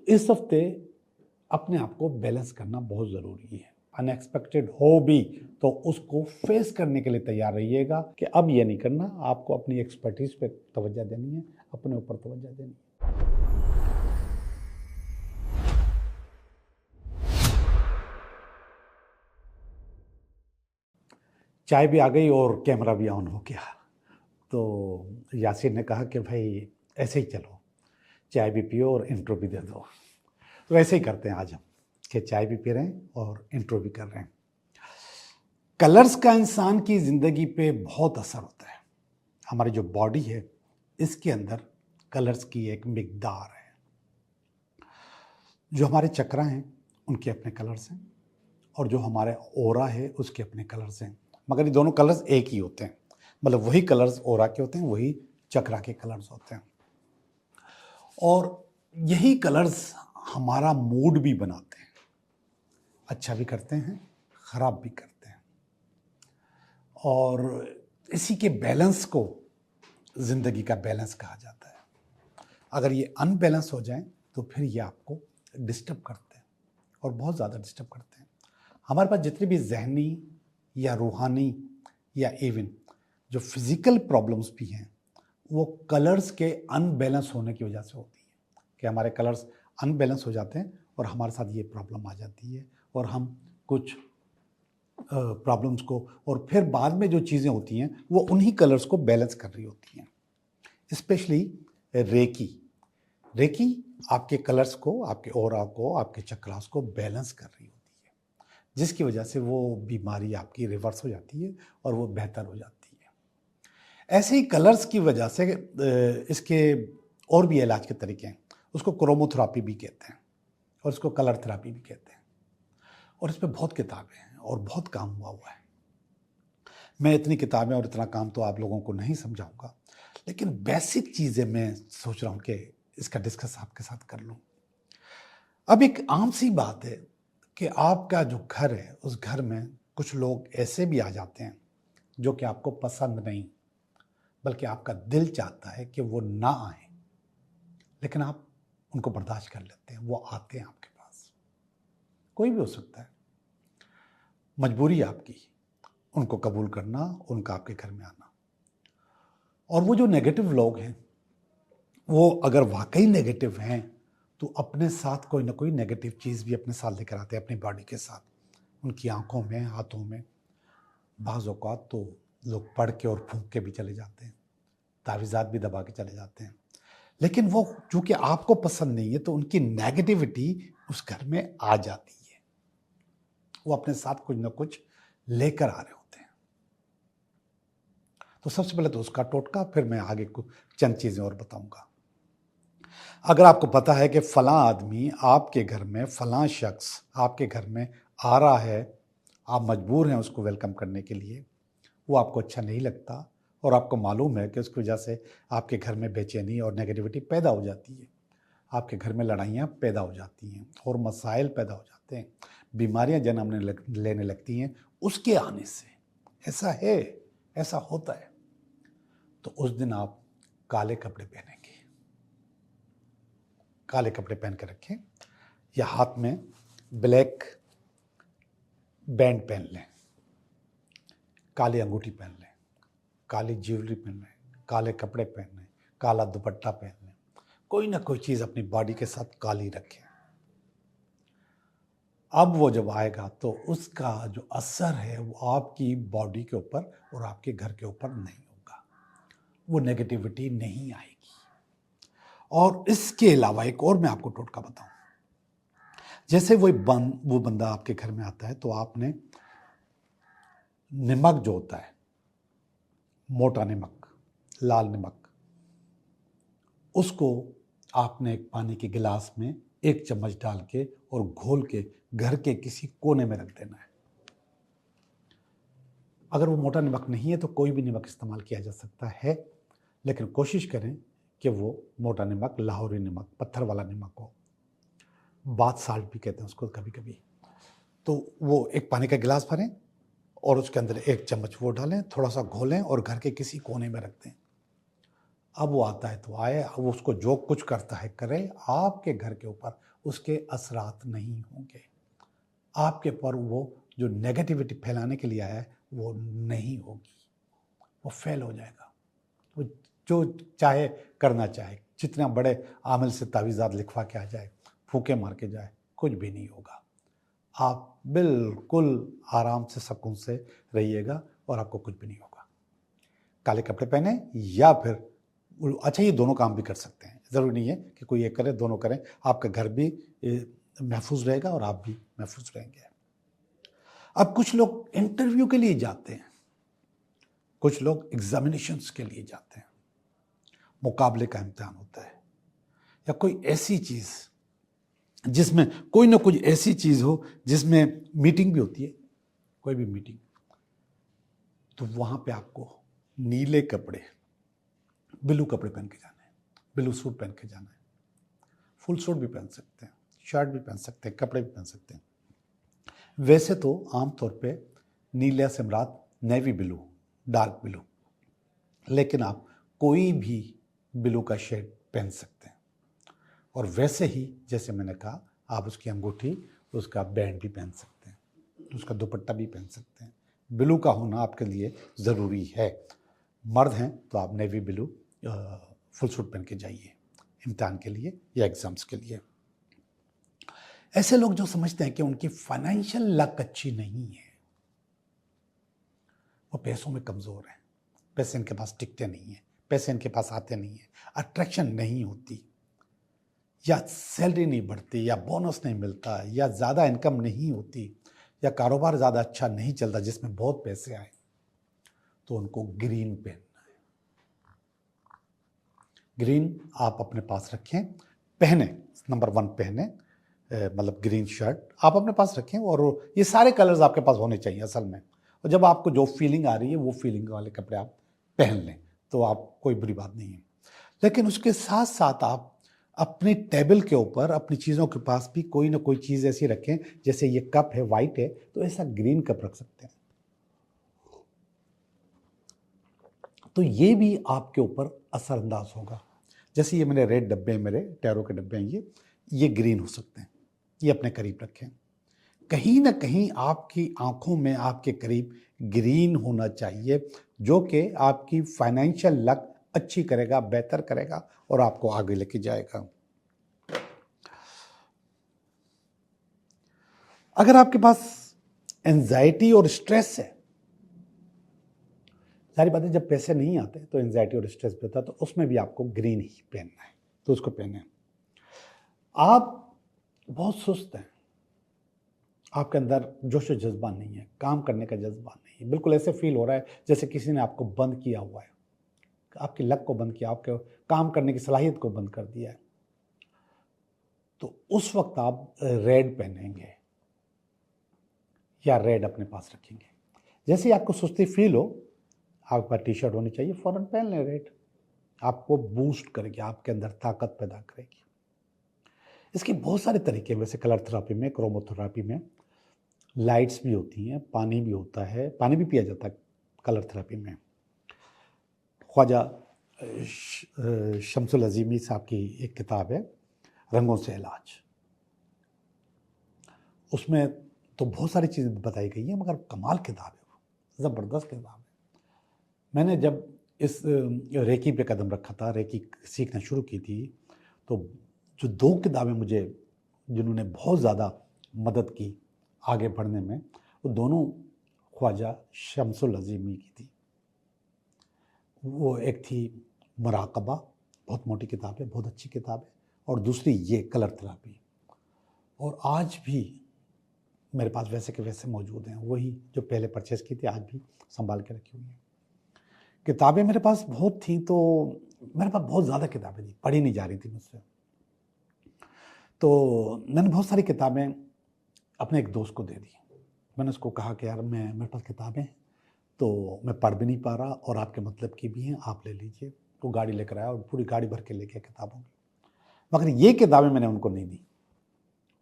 इस हफ्ते अपने आप को बैलेंस करना बहुत ज़रूरी है। अनएक्सपेक्टेड हो भी तो उसको फेस करने के लिए तैयार रहिएगा कि अब ये नहीं करना, आपको अपनी एक्सपर्टीज पे तवज्जो देनी है, अपने ऊपर तवज्जो देनी है। चाय भी आ गई और कैमरा भी ऑन हो गया। तो यासिर ने कहा कि भाई ऐसे ही चलो, चाय भी पियो और इंट्रो भी दे दो। तो ऐसे ही करते हैं आज हम कि चाय भी पी रहे हैं और इंट्रो भी कर रहे हैं। कलर्स का इंसान की ज़िंदगी पे बहुत असर होता है। हमारी जो बॉडी है इसके अंदर कलर्स की एक मिकदार है। जो हमारे चक्रा हैं उनके अपने कलर्स हैं और जो हमारे ओरा है उसके अपने कलर्स हैं, मगर ये दोनों कलर्स एक ही होते हैं। मतलब वही कलर्स ओरा के होते हैं, वही चक्रा के कलर्स होते हैं। और यही कलर्स हमारा मूड भी बनाते हैं, अच्छा भी करते हैं, ख़राब भी करते हैं। और इसी के बैलेंस को ज़िंदगी का बैलेंस कहा जाता है। अगर ये अनबैलेंस हो जाए तो फिर ये आपको डिस्टर्ब करते हैं और बहुत ज़्यादा डिस्टर्ब करते हैं। हमारे पास जितनी भी जहनी या रूहानी या इवन जो फिज़िकल प्रॉब्लम्स भी हैं वो कलर्स के अनबैलेंस होने की वजह से होती है कि हमारे कलर्स अनबैलेंस हो जाते हैं और हमारे साथ ये प्रॉब्लम आ जाती है और हम कुछ प्रॉब्लम्स को, और फिर बाद में जो चीज़ें होती हैं वो उन्हीं कलर्स को बैलेंस कर रही होती हैं। स्पेशली रेकी आपके कलर्स को, आपके ऑरा को, आपके चक्रास को बैलेंस कर रही होती है, जिसकी वजह से वो बीमारी आपकी रिवर्स हो जाती है और वो बेहतर हो जाती है। ऐसे ही कलर्स की वजह से इसके और भी इलाज के तरीके हैं। उसको क्रोमोथेरापी भी कहते हैं और उसको कलर थेरापी भी कहते हैं और इस पर बहुत किताबें हैं और बहुत काम हुआ है। मैं इतनी किताबें और इतना काम तो आप लोगों को नहीं समझाऊंगा, लेकिन बेसिक चीज़ें मैं सोच रहा हूँ कि इसका डिस्कस आपके साथ कर लूँ। अब एक आम सी बात है कि आपका जो घर है उस घर में कुछ लोग ऐसे भी आ जाते हैं जो कि आपको पसंद नहीं, बल्कि आपका दिल चाहता है कि वो ना आए, लेकिन आप उनको बर्दाश्त कर लेते हैं। वो आते हैं आपके पास, कोई भी हो सकता है, मजबूरी आपकी उनको कबूल करना, उनका आपके घर में आना। और वो जो नेगेटिव लोग हैं वो अगर वाकई नेगेटिव हैं तो अपने साथ कोई ना कोई नेगेटिव चीज़ भी अपने साथ लेकर आते हैं, अपनी बॉडी के साथ, उनकी आंखों में, हाथों में। बाज़ औक़ात तो लोग पढ़ के और फूंक के भी चले जाते हैं, तावीज़ात भी दबा के चले जाते हैं, लेकिन वो चूँकि आपको पसंद नहीं है तो उनकी नेगेटिविटी उस घर में आ जाती है। वो अपने साथ कुछ ना कुछ लेकर आ रहे होते हैं। तो सबसे पहले तो उसका टोटका, फिर मैं आगे कुछ चंद चीज़ें और बताऊंगा। अगर आपको पता है कि फलां आदमी आपके घर में, फलां शख्स आपके घर में आ रहा है, आप मजबूर हैं उसको वेलकम करने के लिए, वो आपको अच्छा नहीं लगता और आपको मालूम है कि उसकी वजह से आपके घर में बेचैनी और नेगेटिविटी पैदा हो जाती है, आपके घर में लड़ाइयाँ पैदा हो जाती हैं और मसाइल पैदा हो जाते हैं, बीमारियाँ जन्म लेने लगती हैं उसके आने से। ऐसा है, ऐसा होता है। तो उस दिन आप काले कपड़े पहनेंगे, काले कपड़े पहन के रखें या हाथ में ब्लैक बैंड पहन लें, काली अंगूठी पहन लें, काली ज्वेलरी पहन लें, काले कपड़े पहन लें, काला दुपट्टा पहन लें, कोई ना कोई चीज़ अपनी बॉडी के साथ काली रखें। अब वो जब आएगा तो उसका जो असर है वो आपकी बॉडी के ऊपर और आपके घर के ऊपर नहीं होगा, वो नेगेटिविटी नहीं आएगी। और इसके अलावा एक और मैं आपको टोटका बताऊं। जैसे वो बंदा आपके घर में आता है तो आपने नमक जो होता है, मोटा नमक, लाल नमक, उसको आपने एक पानी के गिलास में 1 चम्मच डाल के और घोल के घर के किसी कोने में रख देना है। अगर वो मोटा नमक नहीं है तो कोई भी नमक इस्तेमाल किया जा सकता है, लेकिन कोशिश करें कि वो मोटा नमक, लाहौरी नमक, पत्थर वाला नमक हो, बाथ साल्ट भी कहते हैं उसको कभी कभी। तो वो एक पानी का गिलास भरें और उसके अंदर 1 चम्मच वो डालें, थोड़ा सा घोलें और घर के किसी कोने में रख दें। अब वो आता है तो आए, अब उसको जो कुछ करता है करे, आपके घर के ऊपर उसके असरात नहीं होंगे। आपके पर वो जो नेगेटिविटी फैलाने के लिए आया है वो नहीं होगी, वो फेल हो जाएगा। वो जो चाहे करना चाहे, जितना बड़े आमिल से तावीज़ात लिखवा के आ जाए, फूके मार के जाए, कुछ भी नहीं होगा। आप बिल्कुल आराम से सुकून से रहिएगा और आपको कुछ भी नहीं होगा। काले कपड़े पहने या फिर अच्छा, ये दोनों काम भी कर सकते हैं, ज़रूरी नहीं है कि कोई एक करे, दोनों करें। आपका घर भी महफूज रहेगा और आप भी महफूज रहेंगे। अब कुछ लोग इंटरव्यू के लिए जाते हैं, कुछ लोग एग्जामिनेशंस के लिए जाते हैं, मुकाबले का इम्तिहान होता है, या कोई ऐसी चीज़ जिसमें कोई ना कुछ ऐसी चीज़ हो जिसमें मीटिंग भी होती है, कोई भी मीटिंग, तो वहाँ पे आपको नीले कपड़े, ब्लू कपड़े पहन के जाना है, ब्लू सूट पहन के जाना है। फुल सूट भी पहन सकते हैं, शर्ट भी पहन सकते हैं, कपड़े भी पहन सकते हैं। वैसे तो आमतौर पे नीले से मुराद नेवी ब्लू, डार्क ब्लू, लेकिन आप कोई भी ब्लू का शेड पहन सकते हैं। और वैसे ही जैसे मैंने कहा, आप उसकी अंगूठी, उसका बैंड भी पहन सकते हैं, उसका दुपट्टा भी पहन सकते हैं। ब्लू का होना आपके लिए ज़रूरी है। मर्द हैं तो आप नेवी ब्लू फुल सूट पहन के जाइए इम्तिहान के लिए या एग्ज़ाम्स के लिए। ऐसे लोग जो समझते हैं कि उनकी फाइनेंशियल लक अच्छी नहीं है, वो पैसों में कमज़ोर हैं, पैसे इनके पास टिकते नहीं हैं, पैसे इनके पास आते नहीं हैं, अट्रैक्शन नहीं होती, या सैलरी नहीं बढ़ती, या बोनस नहीं मिलता, या ज़्यादा इनकम नहीं होती, या कारोबार ज़्यादा अच्छा नहीं चलता जिसमें बहुत पैसे आए, तो उनको ग्रीन पहनना है। ग्रीन आप अपने पास रखें, पहने, नंबर 1 पहने, मतलब ग्रीन शर्ट आप अपने पास रखें, और ये सारे कलर्स आपके पास होने चाहिए असल में। और जब आपको जो फीलिंग आ रही है वो फीलिंग वाले कपड़े आप पहन लें तो आप कोई बुरी बात नहीं है। लेकिन उसके साथ साथ आप अपने टेबल के ऊपर अपनी चीज़ों के पास भी कोई ना कोई चीज़ ऐसी रखें, जैसे ये कप है, वाइट है, तो ऐसा ग्रीन कप रख सकते हैं। तो ये भी आपके ऊपर असरअंदाज होगा। जैसे ये मेरे रेड डब्बे, मेरे टैरो के डब्बे हैं, ये ग्रीन हो सकते हैं, ये अपने करीब रखें। कहीं ना कहीं आपकी आंखों में आपके करीब ग्रीन होना चाहिए, जो कि आपकी फाइनेंशियल लक अच्छी करेगा, बेहतर करेगा और आपको आगे लेके जाएगा। अगर आपके पास एंजाइटी और स्ट्रेस है, सारी बातें, जब पैसे नहीं आते तो एंजाइटी और स्ट्रेस भी होता है, तो उसमें भी आपको ग्रीन ही पहनना है, तो उसको पहने। आप बहुत सुस्त हैं, आपके अंदर जोश और जज्बा नहीं है, काम करने का जज्बा नहीं है, बिल्कुल ऐसे फील हो रहा है जैसे किसी ने आपको बंद किया हुआ है, आपकी लक को बंद किया, आपके काम करने की सलाहियत को बंद कर दिया है, तो उस वक्त आप रेड पहनेंगे या रेड अपने पास रखेंगे। जैसे ही आपको सुस्ती फील हो, आपके पास टी शर्ट होनी चाहिए, फ़ौरन पहन लें रेड, आपको बूस्ट करेगी, आपके अंदर ताकत पैदा करेगी। इसके बहुत सारे तरीके हैं वैसे कलर थेरापी में, क्रोमोथेरापी में। लाइट्स भी होती हैं, पानी भी होता है, पानी भी पिया जाता है कलर थेरापी में। ख्वाजा शम्सुल अज़ीमी साहब की एक किताब है, रंगों से इलाज, उसमें तो बहुत सारी चीज़ें बताई गई हैं, मगर कमाल किताब है वो, ज़बरदस्त किताब है। मैंने जब इस रेकी पे कदम रखा था, रेकी सीखना शुरू की थी, तो जो 2 किताबें मुझे, जिन्होंने बहुत ज़्यादा मदद की आगे बढ़ने में, वो दोनों ख्वाजा शम्सुल अज़ीमी की थी। वो एक थी मुराक़बा, बहुत मोटी किताब है, बहुत अच्छी किताब है, और दूसरी ये कलर थेरापी। और आज भी मेरे पास वैसे के वैसे मौजूद हैं, वही जो पहले परचेज़ की थी, आज भी संभाल के रखी हुई हैं। किताबें मेरे पास बहुत थी, तो मेरे पास बहुत ज़्यादा किताबें थी, पढ़ी नहीं जा रही थी मुझसे, तो मैंने बहुत सारी किताबें अपने एक दोस्त को दे दी। मैंने उसको कहा कि यार, मेरे पास किताबें हैं, तो मैं पढ़ भी नहीं पा रहा और आपके मतलब की भी हैं, आप ले लीजिए। वो गाड़ी लेकर आया और पूरी गाड़ी भर के ले गया किताबों की, मगर ये किताबें मैंने उनको नहीं दी।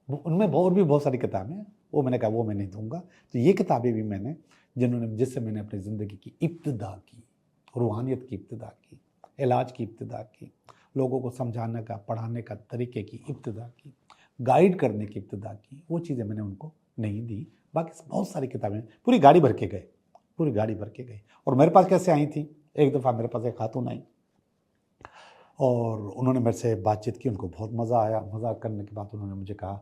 उनमें और भी बहुत सारी किताबें हैं, वो मैंने कहा वो मैं नहीं दूंगा। तो ये किताबें भी मैंने, जिससे मैंने अपनी ज़िंदगी की इब्तिदा की, रूहानियत की इब्तिदा की, इलाज की इब्तिदा की, लोगों को समझाने का, पढ़ाने का तरीके की इब्तिदा की, गाइड करने की इब्तिदा की, वो चीज़ें मैंने उनको नहीं दी। बाकी बहुत सारी किताबें पूरी गाड़ी भर के गए, पूरी गाड़ी भर के गए। और मेरे पास कैसे आई थी, एक दफ़ा मेरे पास एक खातून आई और उन्होंने मेरे से बातचीत की, उनको बहुत मज़ा आया। मज़ा करने के बाद उन्होंने मुझे कहा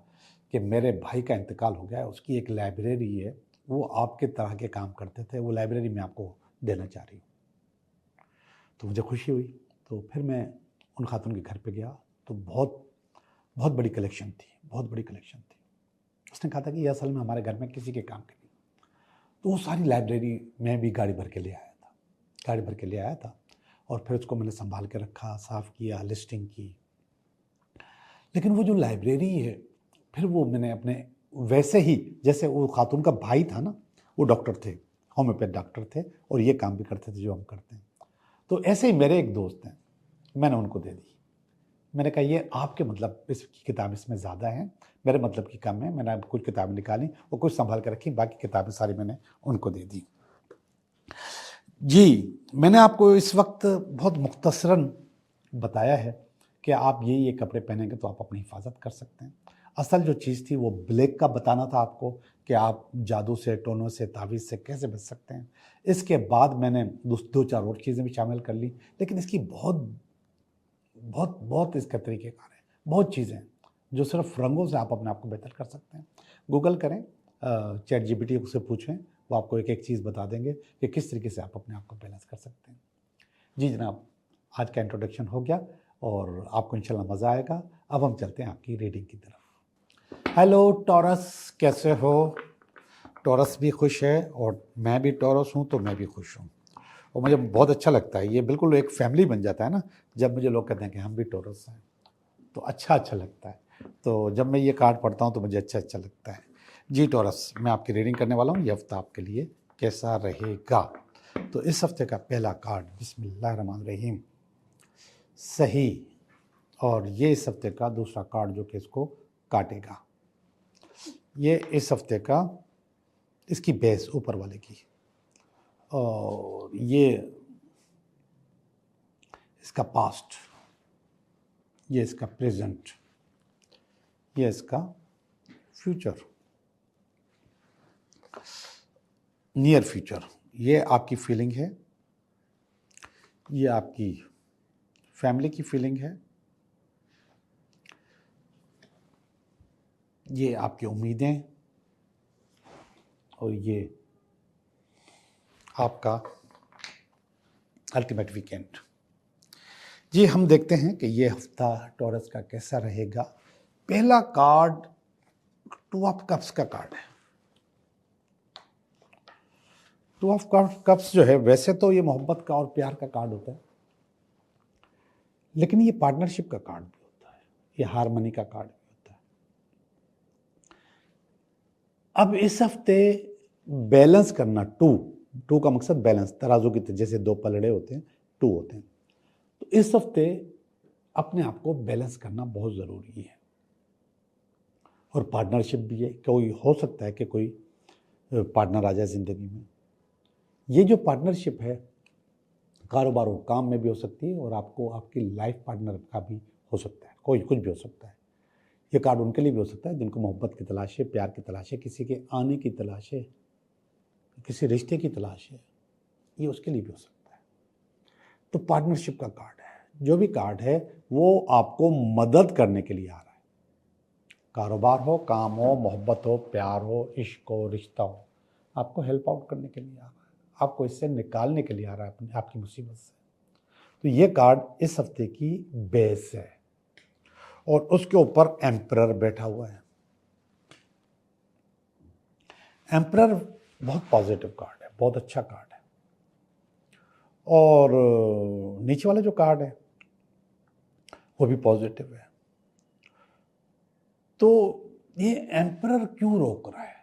कि मेरे भाई का इंतकाल हो गया है, उसकी एक लाइब्रेरी है, वो आपके तरह के काम करते थे, वो लाइब्रेरी में आपको देना चाह रही हूँ। तो मुझे खुशी हुई। तो फिर मैं उन खातून के घर पे गया, तो बहुत बहुत बड़ी कलेक्शन थी, बहुत बड़ी कलेक्शन थी। उसने कहा था कि ये असल में हमारे घर में किसी के काम की नहीं। तो वो सारी लाइब्रेरी मैं भी गाड़ी भर के ले आया था, गाड़ी भर के ले आया था। और फिर उसको मैंने संभाल के रखा, साफ़ किया, लिस्टिंग की। लेकिन वो जो लाइब्रेरी है, फिर वो मैंने अपने वैसे ही, जैसे वो खातून का भाई था ना, वो डॉक्टर थे, होम्योपैथ डॉक्टर थे, और ये काम भी करते थे जो हम करते हैं। तो ऐसे ही मेरे एक दोस्त हैं, मैंने उनको दे दी। मैंने कहा ये आपके मतलब इसकी किताब इसमें ज़्यादा हैं, मेरे मतलब की कम है। मैंने कुछ किताबें निकाली और कुछ संभाल कर रखी, बाकी किताबें सारी मैंने उनको दे दी। जी, मैंने आपको इस वक्त बहुत मुख्तसरन बताया है कि आप ये कपड़े पहनेंगे तो आप अपनी हिफाजत कर सकते हैं। असल जो चीज़ थी वो ब्लैक का बताना था आपको कि आप जादू से, टोनों से, तावीज़ से कैसे बच सकते हैं। इसके बाद मैंने दो चार और चीज़ें भी शामिल कर ली, लेकिन इसकी बहुत बहुत बहुत इसका तरीक़ेकार है, बहुत चीज़ें हैं जो सिर्फ रंगों से आप अपने आप को बेहतर कर सकते हैं। गूगल करें, चैट जीपीटी से पूछें, वो आपको एक एक चीज़ बता देंगे कि किस तरीके से आप अपने आप को बैलेंस कर सकते हैं। जी जनाब, आज का इंट्रोडक्शन हो गया और आपको इंशाल्लाह मज़ा आएगा। अब हम चलते हैं आपकी रीडिंग की तरफ। हेलो टॉरस, कैसे हो? टॉरस भी खुश है और मैं भी टॉरस हूँ, तो मैं भी खुश हूँ और मुझे बहुत अच्छा लगता है। ये बिल्कुल एक फैमिली बन जाता है ना, जब मुझे लोग कहते हैं कि हम भी टॉरस हैं, तो अच्छा लगता है। तो जब मैं ये कार्ड पढ़ता हूँ तो मुझे अच्छा लगता है। जी टॉरस, मैं आपकी रीडिंग करने वाला हूँ। ये हफ्ता आपके लिए कैसा रहेगा? तो इस हफ्ते का पहला कार्ड, बिस्मिल्लाहिर्रहमानिर्रहीम, सही। और ये इस हफ्ते का दूसरा कार्ड जो कि इसको काटेगा। ये इस हफ्ते का, इसकी बेस ऊपर वाले की, और ये इसका पास्ट, ये इसका प्रेजेंट, ये इसका फ्यूचर, नियर फ्यूचर। ये आपकी फीलिंग है, ये आपकी फैमिली की फीलिंग है, ये आपकी उम्मीदें, और ये आपका अल्टीमेट वीकेंड। जी, हम देखते हैं कि ये हफ्ता टॉरस का कैसा रहेगा। पहला कार्ड टू ऑफ कप्स का कार्ड है। टू ऑफ कप्स जो है, वैसे तो ये मोहब्बत का और प्यार का कार्ड होता है, लेकिन ये पार्टनरशिप का कार्ड भी होता है, ये हारमनी का कार्ड भी होता है। अब इस हफ्ते बैलेंस करना, टू का मकसद बैलेंस, तराजू की जैसे दो पलड़े होते हैं, टू होते हैं। तो इस हफ्ते अपने आप को बैलेंस करना बहुत ज़रूरी है। और पार्टनरशिप भी है, कोई हो सकता है कि कोई पार्टनर आ जाए ज़िंदगी में। ये जो पार्टनरशिप है, कारोबार और काम में भी हो सकती है, और आपको आपकी लाइफ पार्टनर का भी हो सकता है, कोई कुछ भी हो सकता है। ये कार्ड उनके लिए भी हो सकता है जिनको मोहब्बत की तलाश है, प्यार की तलाश है, किसी के आने की तलाश है, किसी रिश्ते की तलाश है, ये उसके लिए भी हो सकता है। तो पार्टनरशिप का कार्ड है। जो भी कार्ड है वो आपको मदद करने के लिए आ रहा है। कारोबार हो, काम हो, मोहब्बत हो, प्यार हो, इश्क हो, रिश्ता हो, आपको हेल्प आउट करने के लिए आ रहा है, आपको इससे निकालने के लिए आ रहा है, आपकी मुसीबत से। तो ये कार्ड इस हफ्ते की बेस है, और उसके ऊपर एम्परर बैठा हुआ है। एम्परर बहुत पॉजिटिव कार्ड है, बहुत अच्छा कार्ड है। और नीचे वाला जो कार्ड है वो भी पॉजिटिव है। तो ये एम्परर क्यों रोक रहा है?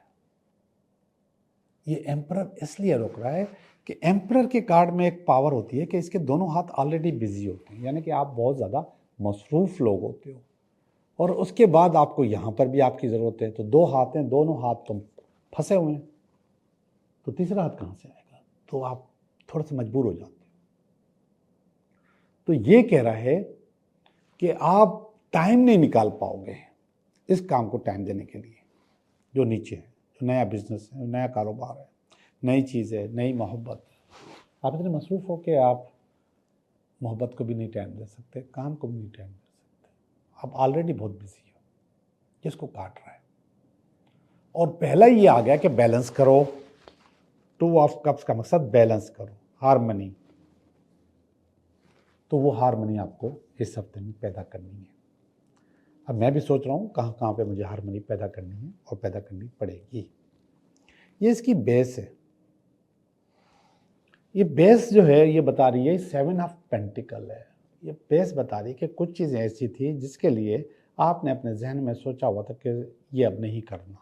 ये एम्परर इसलिए रोक रहा है कि एम्परर के कार्ड में एक पावर होती है कि इसके दोनों हाथ ऑलरेडी बिजी होते हैं, यानी कि आप बहुत ज़्यादा मसरूफ़ लोग होते हो, और उसके बाद आपको यहाँ पर भी आपकी ज़रूरत है। तो दो हाथ हैं, दोनों हाथ तुम फंसे हुए हैं, तो तीसरा हाथ कहाँ से आएगा? तो आप थोड़ा सा मजबूर हो जाते हो। तो ये कह रहा है कि आप टाइम नहीं निकाल पाओगे इस काम को टाइम देने के लिए। जो नीचे है, जो नया बिजनेस है, नया कारोबार है, नई चीज़ है, नई मोहब्बत है, आप इतने मसरूफ़ हो कि आप मोहब्बत को भी नहीं टाइम दे सकते, काम को भी नहीं टाइम दे सकते। आप ऑलरेडी बहुत बिजी हो, जिसको काट रहा है। और पहला ये आ गया कि बैलेंस करो। 2 ऑफ कप्स का मकसद बैलेंस करो, हारमनी। तो वो हारमनी आपको इस हफ्ते में पैदा करनी है। अब मैं भी सोच रहा हूँ कहाँ कहाँ पे मुझे हारमनी पैदा करनी है और पैदा करनी पड़ेगी। ये इसकी बेस है। ये बेस जो है ये बता रही है 7 ऑफ पेंटिकल है। ये बेस बता रही है कि कुछ चीज़ें ऐसी थी जिसके लिए आपने अपने जहन में सोचा हुआ था कि ये अब नहीं करना,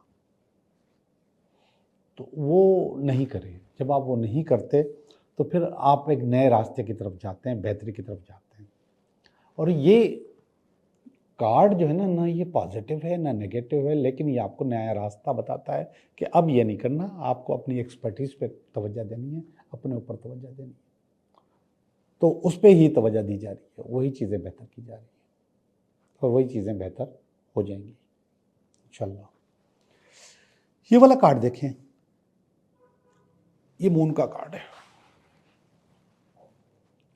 तो वो नहीं करें। जब आप वो नहीं करते तो फिर आप एक नए रास्ते की तरफ जाते हैं, बेहतरी की तरफ जाते हैं। और ये कार्ड जो है ना ये पॉजिटिव है ना नेगेटिव है, लेकिन ये आपको नया रास्ता बताता है कि अब ये नहीं करना, आपको अपनी एक्सपर्टीज़ पे तवज्जो देनी है, अपने ऊपर तवज्जो देनी है। तो उस पर ही तवज्जो दी जा रही है, वही चीज़ें बेहतर की जा रही हैं और वही चीज़ें बेहतर हो जाएंगी इंशाल्लाह। ये वाला कार्ड देखें, ये मून का कार्ड है।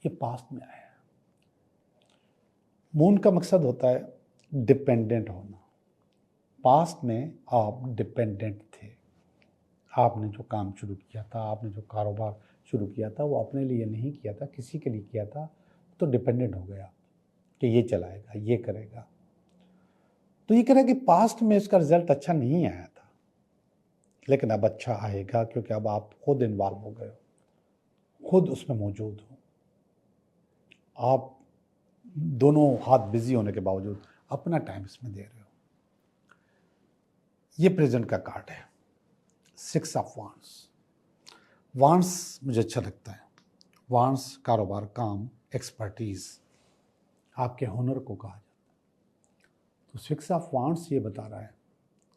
ये पास्ट में आया है। मून का मकसद होता है डिपेंडेंट होना। पास्ट में आप डिपेंडेंट थे। आपने जो काम शुरू किया था, आपने जो कारोबार शुरू किया था, वो अपने लिए नहीं किया था, किसी के लिए किया था, तो डिपेंडेंट हो गया कि ये चलाएगा, ये करेगा। तो ये कह रहा है कि पास्ट में इसका रिजल्ट अच्छा नहीं आया था, लेकिन अब अच्छा आएगा क्योंकि अब आप खुद इन्वॉल्व हो गए हो, खुद उसमें मौजूद हो। आप दोनों हाथ बिजी होने के बावजूद अपना टाइम इसमें दे रहे हो। ये प्रेजेंट का कार्ड है, 6 ऑफ वांड्स। वांड्स मुझे अच्छा लगता है। वांड्स कारोबार, काम, एक्सपर्टीज, आपके हुनर को कहा जाता है। तो 6 ऑफ वांड्स ये बता रहा है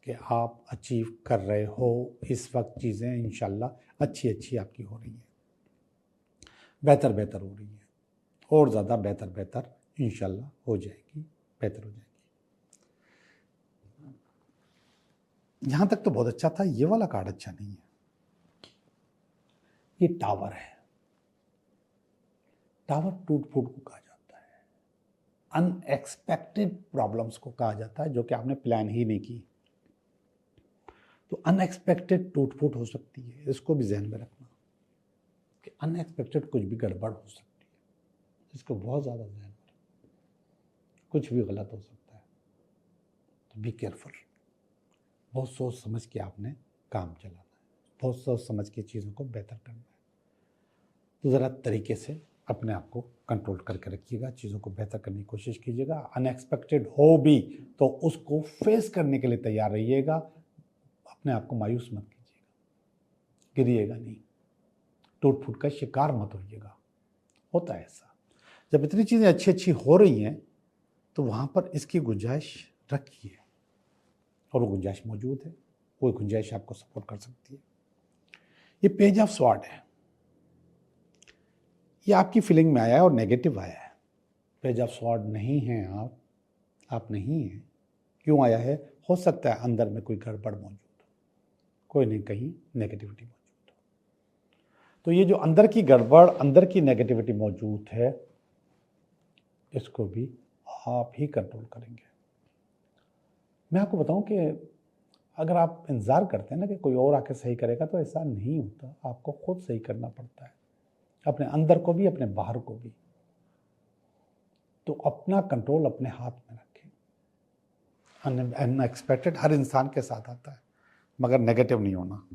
कि आप अचीव कर रहे हो इस वक्त। चीज़ें इंशाल्लाह अच्छी अच्छी आपकी हो रही हैं, बेहतर बेहतर हो रही हैं, और ज़्यादा बेहतर बेहतर इंशाल्लाह हो जाएगी, बेहतर हो जाएगी। यहाँ तक तो बहुत अच्छा था। ये वाला कार्ड अच्छा नहीं है। ये टावर है। टावर टूट फूट को कहा जाता है, अनएक्सपेक्टेड प्रॉब्लम्स को कहा जाता है, जो कि आपने प्लान ही नहीं की। तो अनएक्सपेक्टेड टूट फूट हो सकती है, इसको भी जहन में रखना कि अनएक्सपेक्टेड कुछ भी गड़बड़ हो सकती है, इसको बहुत ज़्यादा जहन में रखना। कुछ भी गलत हो सकता है, तो बी केयरफुल। बहुत सोच समझ के आपने काम चलाना है, बहुत सोच समझ के चीज़ों को बेहतर करना है। तो ज़रा तरीके से अपने आप को कंट्रोल करके रखिएगा, चीज़ों को बेहतर करने की कोशिश कीजिएगा। अनएक्सपेक्टेड हो भी तो उसको फेस करने के लिए तैयार रहिएगा। अपने आप को मायूस मत कीजिएगा, गिरिएगा नहीं, टूट फूट का शिकार मत होइएगा। होता है ऐसा, जब इतनी चीज़ें अच्छी अच्छी हो रही हैं तो वहाँ पर इसकी गुंजाइश रखिए, और वो गुंजाइश मौजूद है, वो गुंजाइश आपको सपोर्ट कर सकती है। ये पेज ऑफ स्वॉर्ड है। ये आपकी फीलिंग में आया है और नेगेटिव आया है। पेज ऑफ स्वॉर्ड नहीं हैं आप नहीं हैं। क्यों आया है? हो सकता है अंदर में कोई गड़बड़ मौजूद हो, कोई नहीं कहीं नेगेटिविटी मौजूद हो। तो ये जो अंदर की गड़बड़, अंदर की नेगेटिविटी मौजूद है, इसको भी आप ही कंट्रोल करेंगे। मैं आपको बताऊं कि अगर आप इंतज़ार करते हैं ना कि कोई और आके सही करेगा, तो ऐसा नहीं होता। आपको खुद सही करना पड़ता है, अपने अंदर को भी, अपने बाहर को भी। तो अपना कंट्रोल अपने हाथ में रखें। अनएक्सपेक्टेड हर इंसान के साथ आता है, मगर नेगेटिव नहीं होना।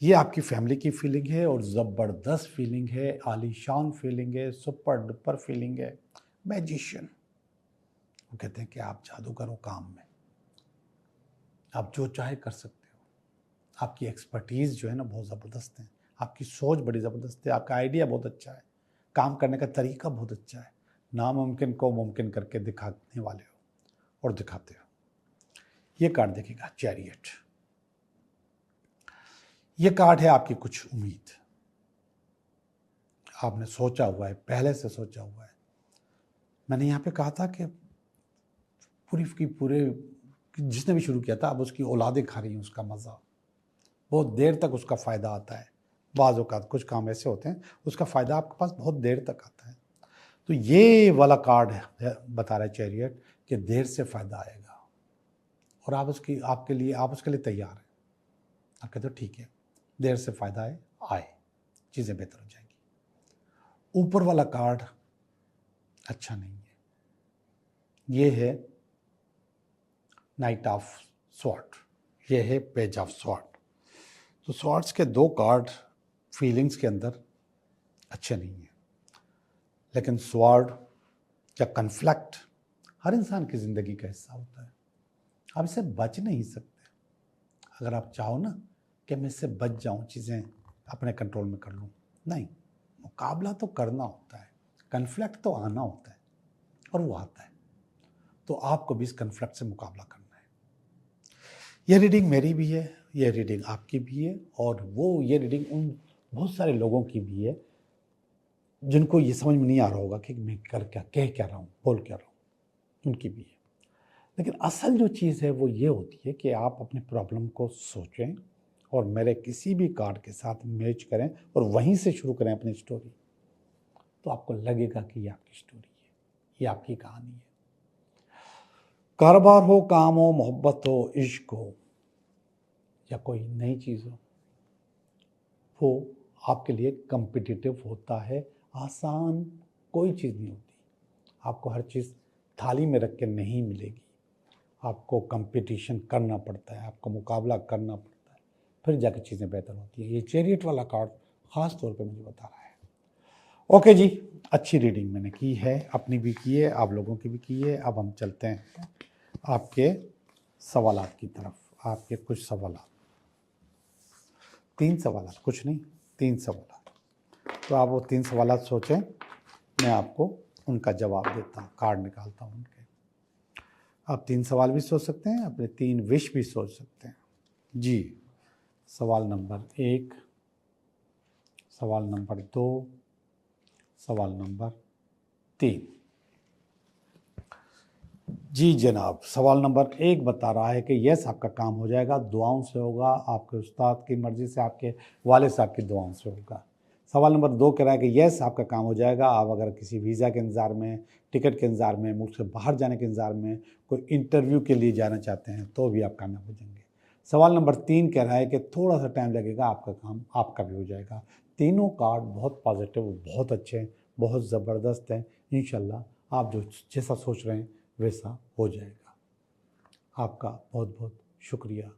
ये आपकी फैमिली की फीलिंग है और ज़बरदस्त फीलिंग है, आलीशान फीलिंग है, सुपर डुपर फीलिंग है। मैजिशियन, वो कहते हैं कि आप जादूगर हो काम में, आप जो चाहे कर सकते हो। आपकी एक्सपर्टीज़ जो है ना बहुत ज़बरदस्त है, आपकी सोच बड़ी ज़बरदस्त है, आपका आइडिया बहुत अच्छा है, काम करने का तरीका बहुत अच्छा है। नामुमकिन को मुमकिन करके दिखाने वाले हो और दिखाते हो। ये कार्ड देखिएगा, चैरियट। ये कार्ड है आपकी कुछ उम्मीद। आपने सोचा हुआ है, पहले से सोचा हुआ है मैंने यहाँ पे कहा था कि पूरे जिसने भी शुरू किया था अब उसकी औलादें खा रही हैं उसका मज़ा, बहुत देर तक उसका फ़ायदा आता है। बाज़ औक़ात कुछ काम ऐसे होते हैं उसका फ़ायदा आपके पास बहुत देर तक आता है। तो ये वाला कार्ड है बता रहा है चैरियट कि देर से फ़ायदा आएगा और आप उसके लिए तैयार हैं। आप कहते हो ठीक है, देर से फ़ायदा आए चीज़ें बेहतर हो जाएंगी। ऊपर वाला कार्ड अच्छा नहीं है, ये है नाइट ऑफ स्वॉर्ड, ये है पेज ऑफ स्वॉर्ड। तो स्वॉर्ड्स के 2 कार्ड फीलिंग्स के अंदर अच्छे नहीं हैं, लेकिन स्वॉर्ड या कन्फ्लिक्ट हर इंसान की ज़िंदगी का हिस्सा होता है। आप इससे बच नहीं सकते। अगर आप चाहो ना कि मैं इससे बच जाऊं, चीज़ें अपने कंट्रोल में कर लूं, नहीं, मुकाबला तो करना होता है, कन्फ्लिक्ट तो आना होता है और वो आता है। तो आपको भी इस कन्फ्लिक्ट से मुकाबला करना है। ये रीडिंग मेरी भी है, ये रीडिंग आपकी भी है, और ये रीडिंग उन बहुत सारे लोगों की भी है जिनको ये समझ में नहीं आ रहा होगा कि मैं कह क्या रहा हूँ, बोल क्या रहा हूँ, उनकी भी है। लेकिन असल जो चीज़ है वो ये होती है कि आप अपने प्रॉब्लम को सोचें और मेरे किसी भी कार्ड के साथ मैच करें और वहीं से शुरू करें अपनी स्टोरी, तो आपको लगेगा कि ये आपकी स्टोरी है, ये आपकी कहानी है। कारोबार हो, काम हो, मोहब्बत हो, इश्क हो या कोई नई चीज़ हो, वो आपके लिए कम्पिटिटिव होता है। आसान कोई चीज़ नहीं होती, आपको हर चीज़ थाली में रख के नहीं मिलेगी। आपको कंपटीशन करना पड़ता है, आपको मुकाबला करना पड़ता है, फिर जाकर चीज़ें बेहतर होती है। ये चैरियट वाला कार्ड ख़ास तौर पे मुझे बता रहा है। ओके जी, अच्छी रीडिंग मैंने की है, अपनी भी की है, आप लोगों की भी की है। अब हम चलते हैं आपके सवालात की तरफ। आपके कुछ सवालात, 3 सवालात, कुछ नहीं 3 सवालात। तो आप वो 3 सवालात सोचें, मैं आपको उनका जवाब देता हूँ, कार्ड निकालता हूँ उनके। आप 3 सवाल भी सोच सकते हैं, अपने 3 विश भी सोच सकते हैं जी। सवाल नंबर 1, सवाल नंबर 2, सवाल नंबर 3। जी जनाब, सवाल नंबर 1 बता रहा है कि यस आपका काम हो जाएगा, दुआओं से होगा, आपके उस्ताद की मर्ज़ी से, आपके वालिद साहब की दुआओं से होगा। सवाल नंबर 2 कह रहा है कि यस आपका काम हो जाएगा, आप अगर किसी वीज़ा के इंतज़ार में, टिकट के इंतज़ार में, मुल्क से बाहर जाने के इंतज़ार में, कोई इंटरव्यू के लिए जाना चाहते हैं तो भी आप कामयाब हो जाएंगे। सवाल नंबर 3 कह रहा है कि थोड़ा सा टाइम लगेगा, आपका काम आपका भी हो जाएगा। तीनों कार्ड बहुत पॉजिटिव, बहुत अच्छे हैं, बहुत ज़बरदस्त हैं। इंशाल्लाह आप जो जैसा सोच रहे हैं वैसा हो जाएगा। आपका बहुत बहुत शुक्रिया।